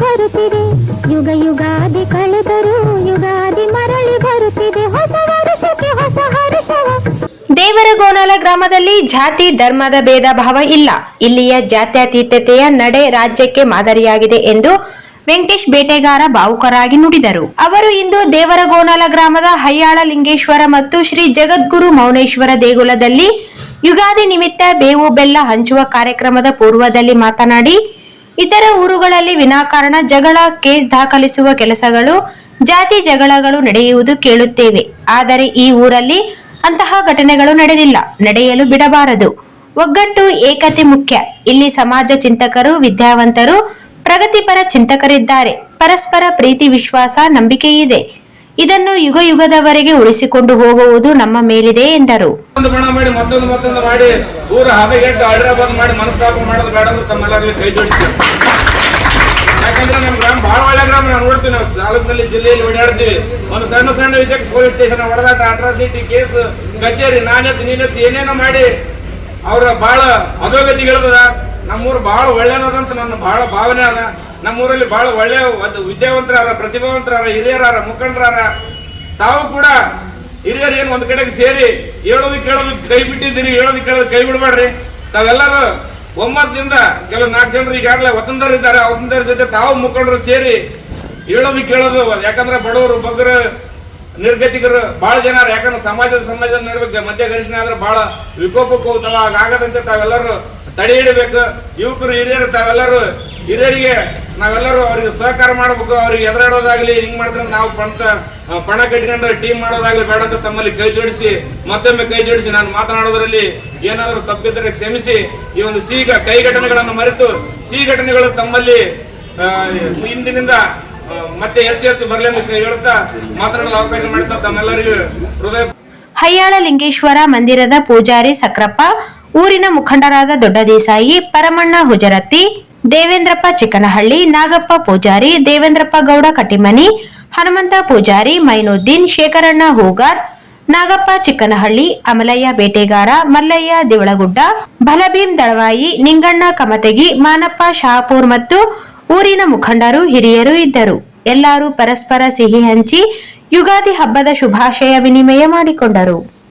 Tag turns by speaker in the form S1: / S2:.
S1: ಬರುತ್ತಿದೆ. ಯುಗ ಯುಗಾದಿ ಕಳೆದರೂ ಯುಗಾದಿ ಮರಳಿ ಬರುತ್ತಿದೆ. ಹೊಸ ವರ್ಷಕ್ಕೆ ಹೊಸ ಹರ್ಷವ.
S2: ದೇವರಗೋನಾಲ ಗ್ರಾಮದಲ್ಲಿ ಜಾತಿ ಧರ್ಮದ ಭೇದ ಭಾವ ಇಲ್ಲ. ಇಲ್ಲಿಯ ಜಾತ್ಯತೀತತೆಯ ನಡೆ ರಾಜ್ಯಕ್ಕೆ ಮಾದರಿಯಾಗಿದೆ ಎಂದು ವೆಂಕಟೇಶ್ ಬೇಟೆಗಾರ ಭಾವುಕರಾಗಿ ನುಡಿದರು. ಅವರು ಇಂದು ದೇವರಗೋನಾಲ ಗ್ರಾಮದ ಹಯ್ಯಾಳ ಲಿಂಗೇಶ್ವರ ಮತ್ತು ಶ್ರೀ ಜಗದ್ಗುರು ಮೌನೇಶ್ವರ ದೇಗುಲದಲ್ಲಿ ಯುಗಾದಿ ನಿಮಿತ್ತ ಬೇವು ಬೆಲ್ಲ ಹಂಚುವ ಕಾರ್ಯಕ್ರಮದ ಪೂರ್ವದಲ್ಲಿ ಮಾತನಾಡಿ, ಇತರ ಊರುಗಳಲ್ಲಿ ವಿನಾಕಾರಣ ಜಗಳ, ಕೇಸ್ ದಾಖಲಿಸುವ ಕೆಲಸಗಳು, ಜಾತಿ ಜಗಳಗಳು ನಡೆಯುವುದು ಕೇಳುತ್ತೇವೆ. ಆದರೆ ಈ ಊರಲ್ಲಿ ಅಂತಹ ಘಟನೆಗಳು ನಡೆದಿಲ್ಲ, ನಡೆಯಲು ಬಿಡಬಾರದು. ಒಗ್ಗಟ್ಟು, ಏಕತೆ ಮುಖ್ಯ. ಇಲ್ಲಿ ಸಮಾಜ ಚಿಂತಕರು, ವಿದ್ಯಾವಂತರು, ಪ್ರಗತಿಪರ ಚಿಂತಕರಿದ್ದಾರೆ. ಪರಸ್ಪರ ಪ್ರೀತಿ, ವಿಶ್ವಾಸ, ನಂಬಿಕೆ ಇದೆ. ಇದನ್ನು ಯುಗ ಯುಗದವರೆಗೆ ಉಳಿಸಿಕೊಂಡು ಹೋಗುವುದು ನಮ್ಮ ಮೇಲಿದೆ ಎಂದರು.
S3: ಮತ್ತೊಂದು ಮಾಡಿ ಊರ ಹದಗೆಟ್ಟು ಹೈದರಾಬಾದ್ ಮಾಡಿ ಮನಸ್ತಾಪ ಮಾಡೋದು ಬೇಡ ಅಂತ ತಮ್ಮೆಲ್ಲರಿಗೂ ಕೈ ಜೋಡಿಸ್ತೀವಿ. ಯಾಕಂದ್ರೆ ನಮ್ಮ ಗ್ರಾಮ ಬಹಳ ಒಳ್ಳೆ ಗ್ರಾಮ. ನಾವು ನೋಡ್ತೀವಿ, ನಾವು ತಾಲೂಕಿನಲ್ಲಿ ಜಿಲ್ಲೆಯಲ್ಲಿ ಓಡಾಡ್ತೀವಿ. ಒಂದು ಸಣ್ಣ ಸಣ್ಣ ವಿಷಯಕ್ಕೆ ಪೊಲೀಸ್ ಸ್ಟೇಷನ್ ಹೊಡೆದಾಟ, ಅಟ್ರಾಸಿಟಿ ಕೇಸ್, ಕಚೇರಿ, ನಾನೆಚ್ಚು ಏನೇನೋ ಮಾಡಿ ಅವ್ರ ಬಹಳ ಅಧೋಗತಿಗಳದ. ನಮ್ಮೂರು ಬಹಳ ಒಳ್ಳೇದಂತ ನನ್ನ ಬಹಳ ಭಾವನೆ ಅದ. ನಮ್ಮೂರಲ್ಲಿ ಬಹಳ ಒಳ್ಳೆ ವಿದ್ಯಾವಂತರಾರ, ಪ್ರತಿಭಾವಂತರಾರ, ಹಿರಿಯರಾರ, ಮುಖಂಡರಾರ. ತಾವು ಕೂಡ ಹಿರಿಯರು ಏನು ಒಂದ್ ಕಡೆಗೆ ಸೇರಿ ಹೇಳೋದು ಕೇಳೋದು ಕೈ ಬಿಟ್ಟಿದ್ದೀರಿ, ಹೇಳೋದು ಕೇಳೋದು ಕೈ ಬಿಡಬೇಡ್ರಿ. ತಾವೆಲ್ಲರೂ ಒಮ್ಮತದಿಂದ ಕೆಲವು 4 ಜನರು ಈಗಾಗಲೇ ವತಂದರ್ ಇದ್ದಾರೆ, ವತಂದರ ಜೊತೆ ತಾವು ಮುಖಂಡರು ಸೇರಿ ಹೇಳೋದು ಕೇಳೋದು. ಯಾಕಂದ್ರೆ ಬಡವರು, ಬಗ್ಗರು, ನಿರ್ಗತಿಕರು ಬಹಳ ಜನ. ಯಾಕಂದ್ರೆ ಸಮಾಜದ ನಡುವೆ ಮಧ್ಯ ಘರ್ಷಣೆ ಆದ್ರೆ ಬಹಳ ವಿಕೋಪಕ್ಕೆ ಹೋಗ್ತಾವ. ಹಾಗಾಗದಂತೆ ತಾವೆಲ್ಲರೂ ತಡೆ ಹಿಡಬೇಕು. ಯುವಕರು, ಹಿರಿಯರು, ತಾವೆಲ್ಲರೂ ಹಿರಿಯರಿಗೆ ನಾವೆಲ್ಲರೂ ಅವ್ರಿಗೆ ಸಹಕಾರ ಮಾಡಬೇಕು. ಅವ್ರಿಗೆ ಎದುರಾಡೋದಾಗ್ಲಿ, ಹಿಂಗ್ ಮಾಡಿದ್ರೆ ನಾವು ಪಣ ಕಟ್ಕೊಂಡ್ರೆ ಟೀಮ್ ಮಾಡೋದಾಗ್ಲಿ ಬೇಡ ಅಂತ ತಮ್ಮಲ್ಲಿ ಕೈ ಜೋಡಿಸಿ, ಮತ್ತೊಮ್ಮೆ ಕೈ ಜೋಡಿಸಿ ನಾನು ಮಾತನಾಡೋದ್ರಲ್ಲಿ ಏನಾದರೂ ತಪ್ಪಿದ್ರೆ ಕ್ಷಮಿಸಿ. ಈ ಒಂದು ಕೈ ಘಟನೆಗಳನ್ನು ಮರೆತು ಸಿಹಿ ಘಟನೆಗಳು ತಮ್ಮಲ್ಲಿ ಇಂದಿನಿಂದ ಮತ್ತೆ ಹೆಚ್ಚು ಬರಲಿ ಅಂತ ಹೇಳುತ್ತಾ ಮಾತನಾಡಲು ಅವಕಾಶ ಮಾಡುತ್ತಾ ತಮ್ಮೆಲ್ಲರಿಗೂ ಹೃದಯ.
S2: ಹಯ್ಯಾಳ ಲಿಂಗೇಶ್ವರ ಮಂದಿರದ ಪೂಜಾರಿ ಸಕ್ರಪ್ಪ, ಊರಿನ ಮುಖಂಡರಾದ ದೊಡ್ಡ ದೇಸಾಯಿ, ಪರಮಣ್ಣ ಹುಜರತ್ತಿ, ದೇವೇಂದ್ರಪ್ಪ ಚಿಕ್ಕನಹಳ್ಳಿ, ನಾಗಪ್ಪ ಪೂಜಾರಿ, ದೇವೇಂದ್ರಪ್ಪ ಗೌಡ ಕಟ್ಟಿಮನಿ, ಹನುಮಂತ ಪೂಜಾರಿ, ಮೈನುದ್ದೀನ್, ಶೇಖರಣ್ಣ ಹೂಗಾರ್, ನಾಗಪ್ಪ ಚಿಕ್ಕನಹಳ್ಳಿ, ಅಮಲಯ್ಯ ಬೇಟೆಗಾರ, ಮಲ್ಲಯ್ಯ ದಿವಳಗುಡ್ಡ, ಭಲಭೀಮ್ ದಳವಾಯಿ, ನಿಂಗಣ್ಣ ಕಮತಗಿ, ಮಾನಪ್ಪ ಶಹಾಪುರ್ ಮತ್ತು ಊರಿನ ಮುಖಂಡರು, ಹಿರಿಯರು ಇದ್ದರು. ಎಲ್ಲರೂ ಪರಸ್ಪರ ಸಿಹಿ ಹಂಚಿ ಯುಗಾದಿ ಹಬ್ಬದ ಶುಭಾಶಯ ವಿನಿಮಯ ಮಾಡಿಕೊಂಡರು.